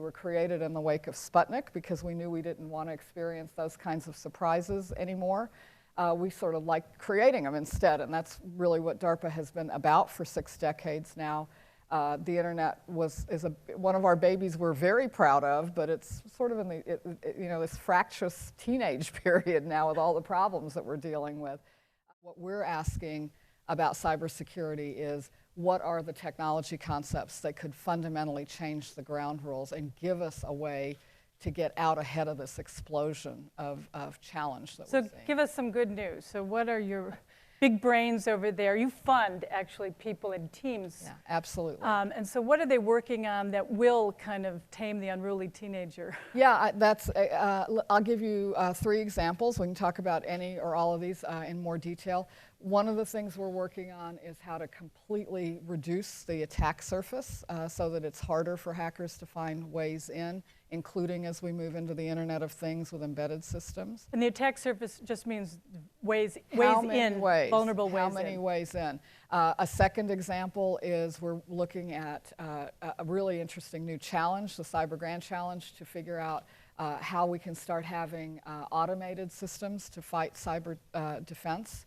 were created in the wake of Sputnik because we knew we didn't want to experience those kinds of surprises anymore. We sort of liked creating them instead, and that's really what DARPA has been about for 6 decades now. The internet is one of our babies we're very proud of, but it's sort of in this fractious teenage period now with all the problems that we're dealing with. What we're asking about cybersecurity is, what are the technology concepts that could fundamentally change the ground rules and give us a way to get out ahead of this explosion of challenge that we're seeing? So give us some good news. So what are your big brains over there? You fund, actually, people in teams. Yeah, absolutely. And so what are they working on that will kind of tame the unruly teenager? Yeah, I'll give you 3 examples. We can talk about any or all of these in more detail. One of the things we're working on is how to completely reduce the attack surface so that it's harder for hackers to find ways in, including as we move into the Internet of Things with embedded systems. And the attack surface just means ways in, vulnerable ways in. How many ways in? A second example is we're looking at a really interesting new challenge, the Cyber Grand Challenge, to figure out how we can start having automated systems to fight cyber defense.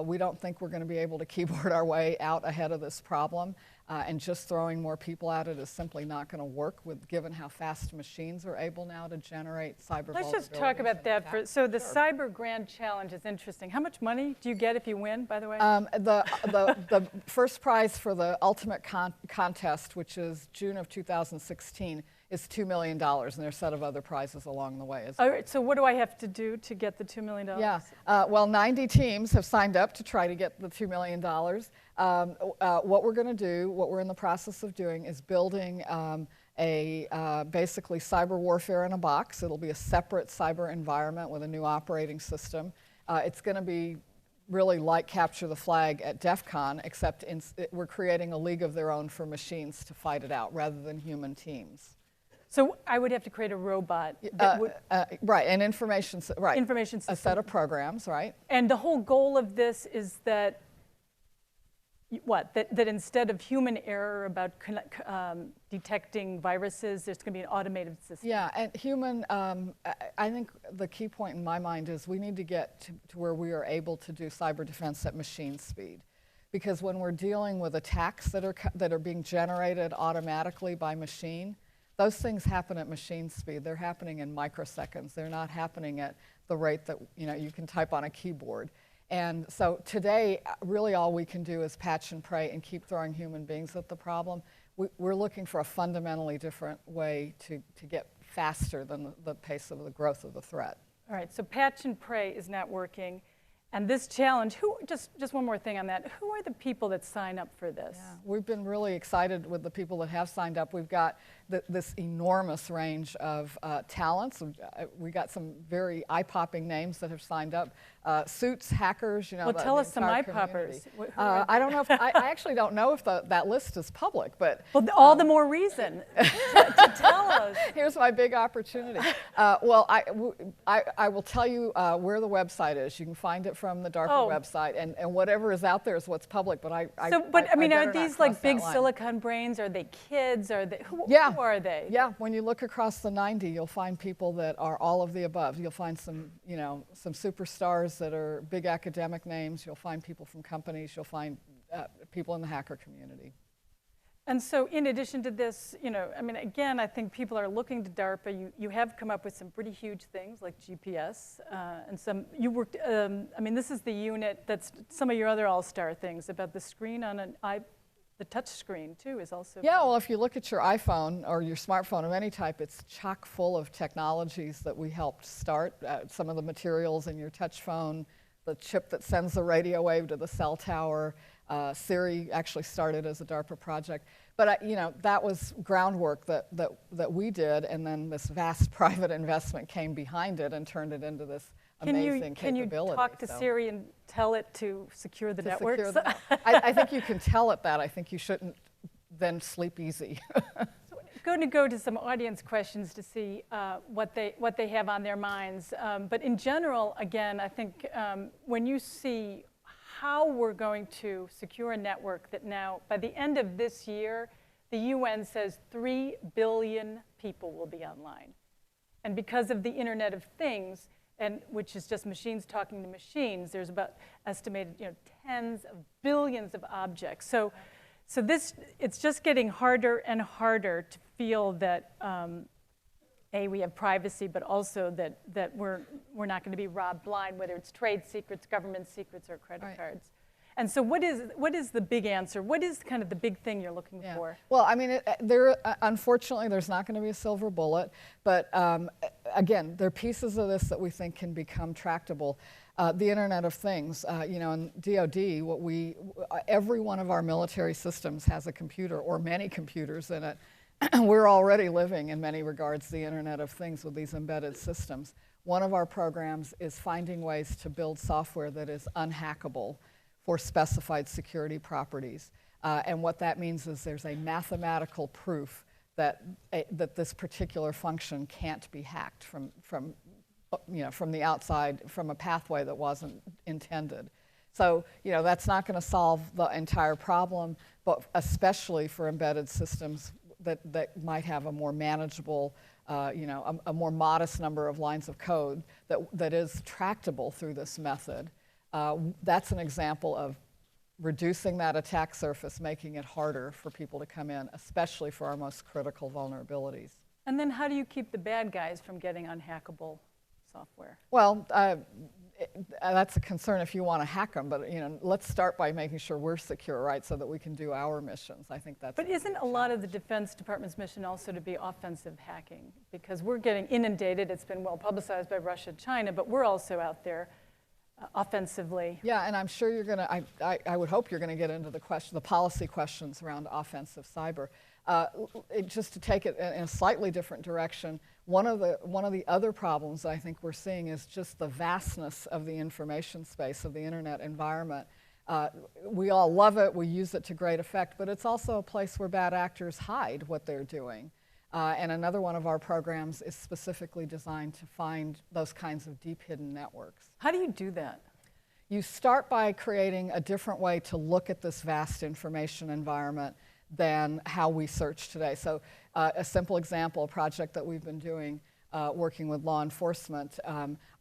We don't think we're going to be able to keyboard our way out ahead of this problem, and just throwing more people at it is simply not going to work, given how fast machines are able now to generate cyber vulnerabilities. Let's just talk about that. So the Cyber Grand Challenge is interesting. How much money do you get if you win, by the way? The first prize for the ultimate contest, which is June of 2016, is $2 million, and there's a set of other prizes along the way as well. All right, so what do I have to do to get the $2 million? Yeah, well, 90 teams have signed up to try to get the $2 million. What we're going to do, what we're in the process of doing, is building basically cyber warfare in a box. It'll be a separate cyber environment with a new operating system. It's going to be really like Capture the Flag at DEF CON, except we're creating a league of their own for machines to fight it out rather than human teams. So I would have to create a robot. Right, an information, right. Information system. A set of programs, right. And the whole goal of this is that, that instead of human error about detecting viruses, there's going to be an automated system. Yeah, and human, I think the key point in my mind is we need to get to where we are able to do cyber defense at machine speed. Because when we're dealing with attacks that are being generated automatically by machine, those things happen at machine speed. They're happening in microseconds. They're not happening at the rate that you can type on a keyboard. And so today, really all we can do is patch and pray and keep throwing human beings at the problem. We're looking for a fundamentally different way to get faster than the pace of the growth of the threat. All right, so patch and pray is not working. And this challenge, just one more thing on that, who are the people that sign up for this? Yeah, we've been really excited with the people that have signed up. We've got this enormous range of talents. We got some very eye-popping names that have signed up. Suits, hackers, Well, tell us some eye-poppers. I don't know if, I actually don't know if that list is public, but. Well, all the more reason to tell us. Here's my big opportunity. Well, I will tell you where the website is. You can find it from the DARPA website, and whatever is out there is what's public, but I mean, are these like big silicon brains? Are they kids? Are they, who are they? Yeah, when you look across the 90, you'll find people that are all of the above. You'll find some superstars that are big academic names. You'll find people from companies. You'll find people in the hacker community. And so in addition to this, I mean, again, I think people are looking to DARPA. You have come up with some pretty huge things like GPS and some, you worked, I mean, this is the unit that's some of your other all-star things about the screen on the touch screen too is also. Yeah, well, if you look at your iPhone or your smartphone of any type, it's chock full of technologies that we helped start. Some of the materials in your touch phone, the chip that sends the radio wave to the cell tower. Siri actually started as a DARPA project. But that was groundwork that we did, and then this vast private investment came behind it and turned it into this amazing capability. Can you talk to Siri and tell it to secure the networks? I think you can tell it that. I think you shouldn't then sleep easy. So I'm going to go to some audience questions to see what they have on their minds. But in general, again, I think when you see how we're going to secure a network that now, by the end of this year, the UN says 3 billion people will be online. And because of the Internet of Things, and which is just machines talking to machines, there's about estimated tens of billions of objects. So it's just getting harder and harder to feel that we have privacy, but also that we're not going to be robbed blind, whether it's trade secrets, government secrets, or credit cards. And so what is the big answer? What is kind of the big thing you're looking for? Well, I mean, unfortunately, there's not going to be a silver bullet. But again, there are pieces of this that we think can become tractable. The Internet of Things, in DoD, every one of our military systems has a computer or many computers in it. We're already living, in many regards, the Internet of Things with these embedded systems. One of our programs is finding ways to build software that is unhackable for specified security properties. And what that means is there's a mathematical proof that this particular function can't be hacked from the outside, from a pathway that wasn't intended. So, that's not going to solve the entire problem, but especially for embedded systems that might have a more manageable, a more modest number of lines of code that is tractable through this method. That's an example of reducing that attack surface, making it harder for people to come in, especially for our most critical vulnerabilities. And then how do you keep the bad guys from getting unhackable software? Well, that's a concern if you want to hack them, but let's start by making sure we're secure, right, so that we can do our missions. I think that's. But isn't a lot of the Defense Department's mission also to be offensive hacking? Because we're getting inundated. It's been well publicized by Russia, China, but we're also out there offensively. Yeah, and I'm sure you're going to. I would hope you're going to get into the policy questions around offensive cyber. Just to take it in a slightly different direction, one of the other problems I think we're seeing is just the vastness of the information space of the internet environment. We all love it, we use it to great effect, but it's also a place where bad actors hide what they're doing. And another one of our programs is specifically designed to find those kinds of deep hidden networks. How do you do that? You start by creating a different way to look at this vast information environment than how we search today. So a simple example, a project that we've been doing working with law enforcement,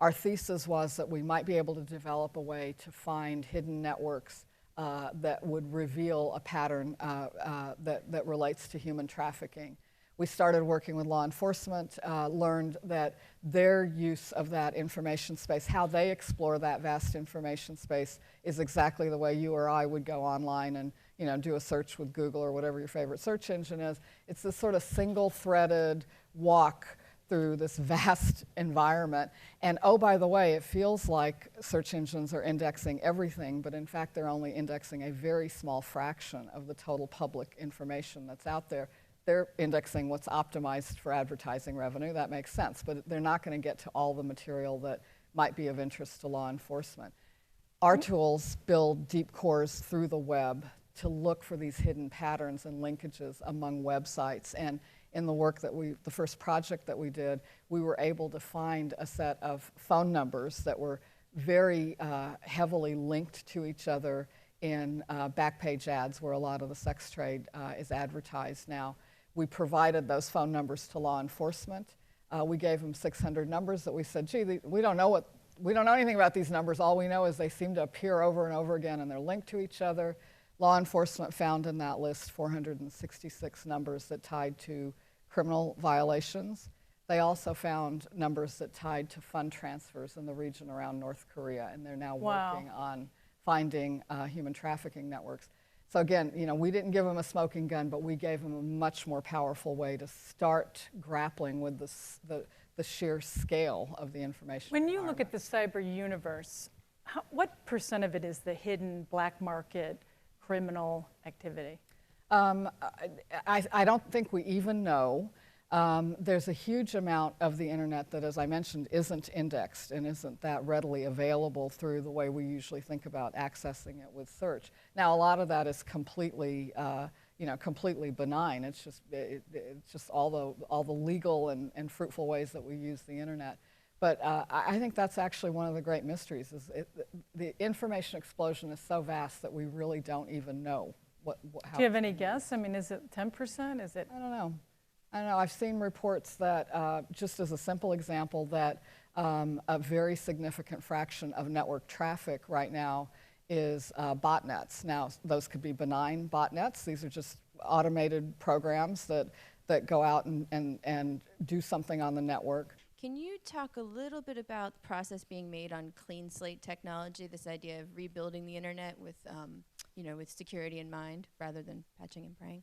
our thesis was that we might be able to develop a way to find hidden networks that would reveal a pattern that relates to human trafficking. We started working with law enforcement, learned that their use of that information space, how they explore that vast information space, is exactly the way you or I would go online and do a search with Google or whatever your favorite search engine is. It's this sort of single-threaded walk through this vast environment. And oh, by the way, it feels like search engines are indexing everything, but in fact, they're only indexing a very small fraction of the total public information that's out there. They're indexing what's optimized for advertising revenue. That makes sense, but they're not going to get to all the material that might be of interest to law enforcement. Our tools build deep cores through the web to look for these hidden patterns and linkages among websites. And in the work the first project that we did, we were able to find a set of phone numbers that were very heavily linked to each other in backpage ads where a lot of the sex trade is advertised now. We provided those phone numbers to law enforcement. We gave them 600 numbers that we said, gee, we don't know anything about these numbers. All we know is they seem to appear over and over again and they're linked to each other. Law enforcement found in that list 466 numbers that tied to criminal violations. They also found numbers that tied to fund transfers in the region around North Korea, and they're now working on finding human trafficking networks. So again, we didn't give them a smoking gun, but we gave them a much more powerful way to start grappling with the sheer scale of the information. When you look at the cyber universe, what % of it is the hidden black market criminal activity? I don't think we even know. There's a huge amount of the internet that, as I mentioned, isn't indexed and isn't that readily available through the way we usually think about accessing it with search. Now, a lot of that is completely, completely benign. It's just all the legal and fruitful ways that we use the internet. But I think that's actually one of the great mysteries. The information explosion is so vast that we really don't even know how Do you have any guess? I mean, is it 10%? Is it? I don't know. I've seen reports that, just as a simple example, that a very significant fraction of network traffic right now is botnets. Now, those could be benign botnets. These are just automated programs that go out and do something on the network. Can you talk a little bit about the process being made on clean slate technology, this idea of rebuilding the internet with, with security in mind rather than patching and praying?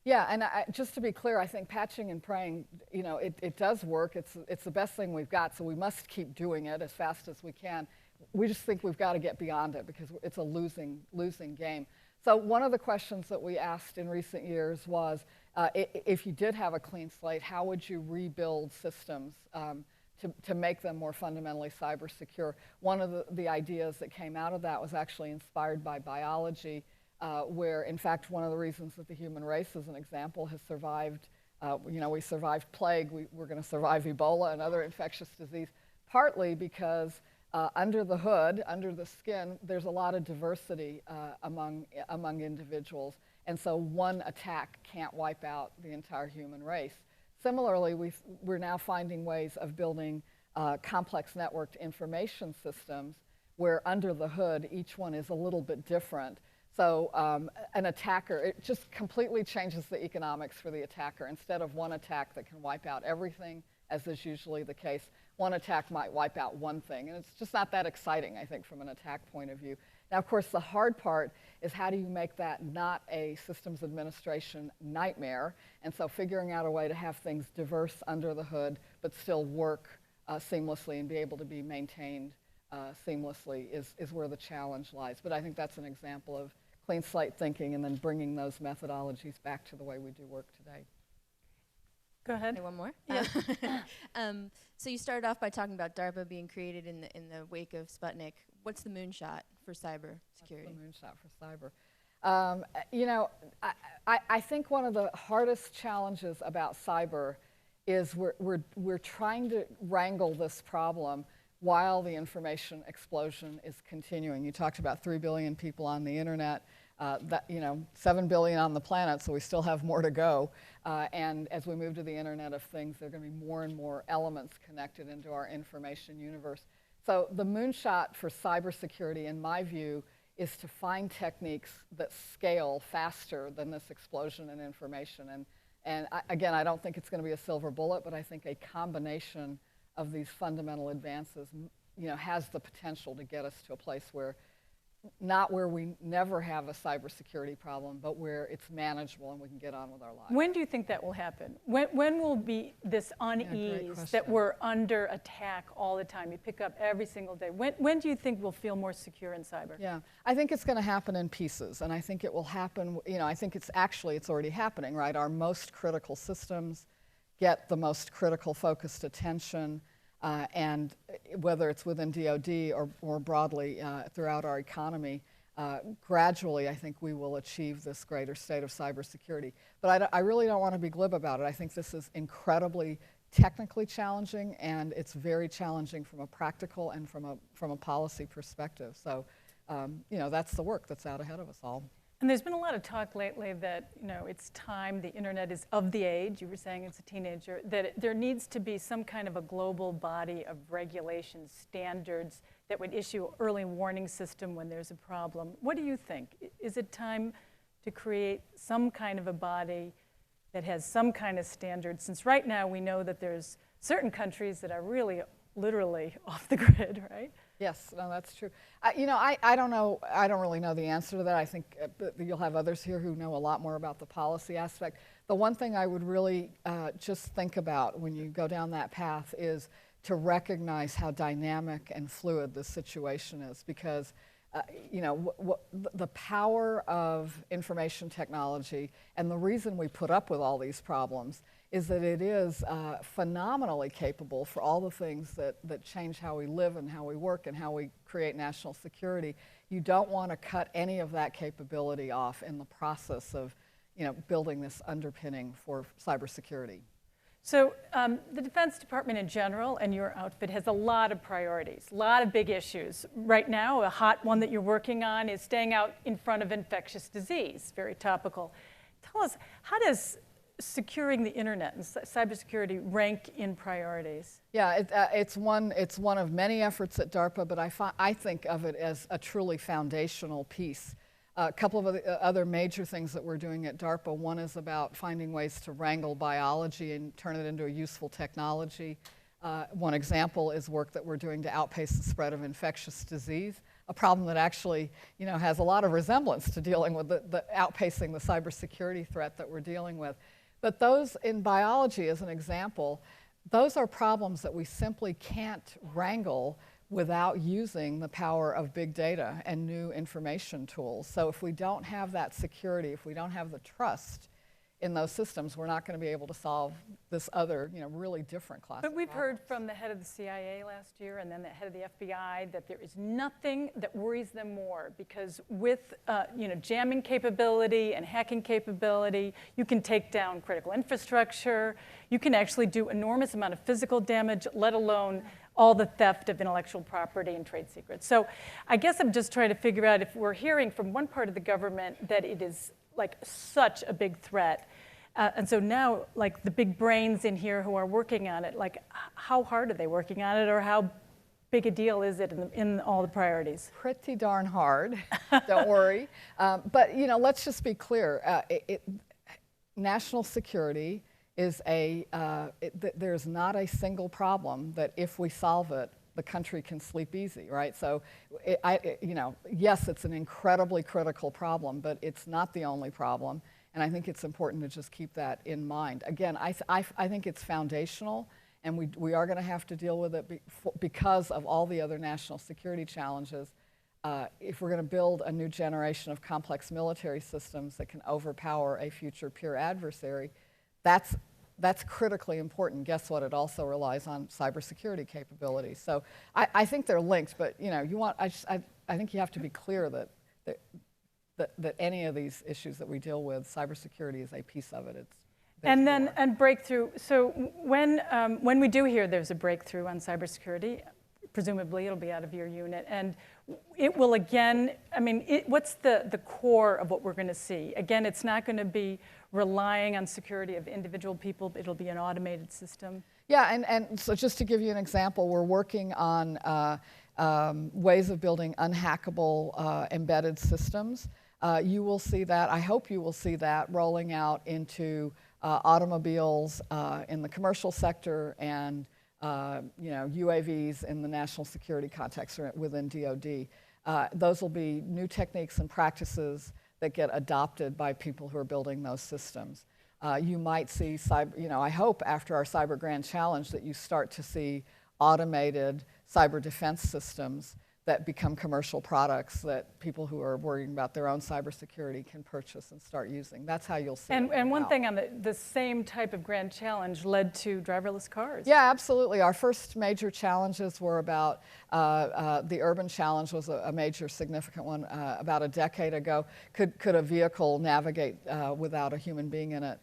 Yeah, and just to be clear, I think patching and praying, it does work. It's the best thing we've got, so we must keep doing it as fast as we can. We just think we've got to get beyond it because it's a losing game. So one of the questions that we asked in recent years was, if you did have a clean slate, how would you rebuild systems to make them more fundamentally cyber secure? One of the ideas that came out of that was actually inspired by biology, where in fact one of the reasons that the human race, as an example, has survived, we survived plague, we're going to survive Ebola and other infectious disease, partly because under the hood, under the skin, there's a lot of diversity among individuals. And so one attack can't wipe out the entire human race. Similarly, we're now finding ways of building complex networked information systems where under the hood, each one is a little bit different. So an attacker, it just completely changes the economics for the attacker. Instead of one attack that can wipe out everything, as is usually the case, one attack might wipe out one thing. And it's just not that exciting, I think, from an attack point of view. Now, of course, the hard part is how do you make that not a systems administration nightmare? And so figuring out a way to have things diverse under the hood, but still work seamlessly and be able to be maintained seamlessly is where the challenge lies. But I think that's an example of clean slate thinking and then bringing those methodologies back to the way we do work today. Go ahead. Okay, one more. Yeah. So you started off by talking about DARPA being created in the wake of Sputnik. What's the moonshot for cyber security? What's the moonshot for cyber? I think one of the hardest challenges about cyber is we're trying to wrangle this problem while the information explosion is continuing. You talked about 3 billion people on the internet, 7 billion on the planet, so we still have more to go. And as we move to the Internet of Things, there are going to be more and more elements connected into our information universe. So the moonshot for cybersecurity, in my view, is to find techniques that scale faster than this explosion in information. And again, I don't think it's going to be a silver bullet, but I think a combination of these fundamental advances, has the potential to get us to a place where, not where we never have a cybersecurity problem, but where it's manageable and we can get on with our lives. When do you think that will happen? When will be this unease that we're under attack all the time? You pick up every single day. When do you think we'll feel more secure in cyber? Yeah, I think it's going to happen in pieces, and I think it will happen, I think it's already happening, right? Our most critical systems get the most critical focused attention, and whether it's within DoD or more broadly throughout our economy, gradually I think we will achieve this greater state of cybersecurity. But I really don't want to be glib about it. I think this is incredibly technically challenging, and it's very challenging from a practical and from a policy perspective. So, that's the work that's out ahead of us all. And there's been a lot of talk lately that, it's time, the internet is of the age, you were saying it's a teenager, that there needs to be some kind of a global body of regulations, standards that would issue an early warning system when there's a problem. What do you think? Is it time to create some kind of a body that has some kind of standards? Since right now we know that there's certain countries that are really literally off the grid, right? Yes, no, that's true. I don't know. I don't really know the answer to that. I think you'll have others here who know a lot more about the policy aspect. The one thing I would really just think about when you go down that path is to recognize how dynamic and fluid this situation is, because the power of information technology and the reason we put up with all these problems is that it is phenomenally capable for all the things that change how we live and how we work and how we create national security. You don't want to cut any of that capability off in the process of building this underpinning for cybersecurity. So the Defense Department in general and your outfit has a lot of priorities, a lot of big issues. Right now, a hot one that you're working on is staying out in front of infectious disease, very topical. Tell us, how does securing the internet and cybersecurity rank in priorities? Yeah, it's one of many efforts at DARPA, but I think of it as a truly foundational piece. A couple of other major things that we're doing at DARPA. One is about finding ways to wrangle biology and turn it into a useful technology. One example is work that we're doing to outpace the spread of infectious disease, a problem that actually, has a lot of resemblance to dealing with the outpacing the cybersecurity threat that we're dealing with. But those in biology, as an example, those are problems that we simply can't wrangle without using the power of big data and new information tools. So if we don't have that security, if we don't have the trust in those systems, we're not going to be able to solve this other, really different class. But we've heard from the head of the CIA last year and then the head of the FBI that there is nothing that worries them more, because with jamming capability and hacking capability, you can take down critical infrastructure. You can actually do enormous amount of physical damage, let alone all the theft of intellectual property and trade secrets. So I guess I'm just trying to figure out, if we're hearing from one part of the government that it is like such a big threat, and so now, like, the big brains in here who are working on it, like, how hard are they working on it, or how big a deal is it in all the priorities? Pretty darn hard, don't worry. But, let's just be clear. National security is there's not a single problem that if we solve it, the country can sleep easy, right? So, yes, it's an incredibly critical problem, but it's not the only problem. And I think it's important to just keep that in mind. Again, I think it's foundational, and we are going to have to deal with it because of all the other national security challenges. If we're going to build a new generation of complex military systems that can overpower a future peer adversary, that's critically important. Guess what? It also relies on cybersecurity capabilities. So I think they're linked, but I think you have to be clear that any of these issues that we deal with, cybersecurity is a piece of it. And breakthrough. So when we do hear there's a breakthrough on cybersecurity, presumably it'll be out of your unit, and it will again, what's the core of what we're going to see? Again, it's not going to be relying on security of individual people, it'll be an automated system. Yeah, and so just to give you an example, we're working on ways of building unhackable embedded systems. You will see that, I hope you will see that rolling out into automobiles in the commercial sector, and UAVs in the national security context or within DoD. Those will be new techniques and practices that get adopted by people who are building those systems. You might see, I hope after our Cyber Grand Challenge that you start to see automated cyber defense systems that become commercial products that people who are worrying about their own cybersecurity can purchase and start using. That's how you'll see it. And one thing on the same type of grand challenge led to driverless cars. Yeah, absolutely. Our first major challenges were about, the urban challenge was a major significant one about a decade ago. Could a vehicle navigate without a human being in it?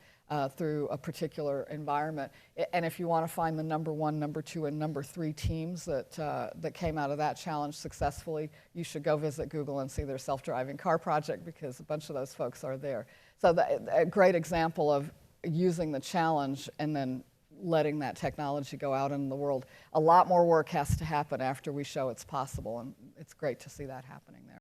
Through a particular environment. And if you want to find the number 1, number 2, and number 3 teams that came out of that challenge successfully, you should go visit Google and see their self-driving car project, because a bunch of those folks are there. So a great example of using the challenge and then letting that technology go out in the world. A lot more work has to happen after we show it's possible, and it's great to see that happening there.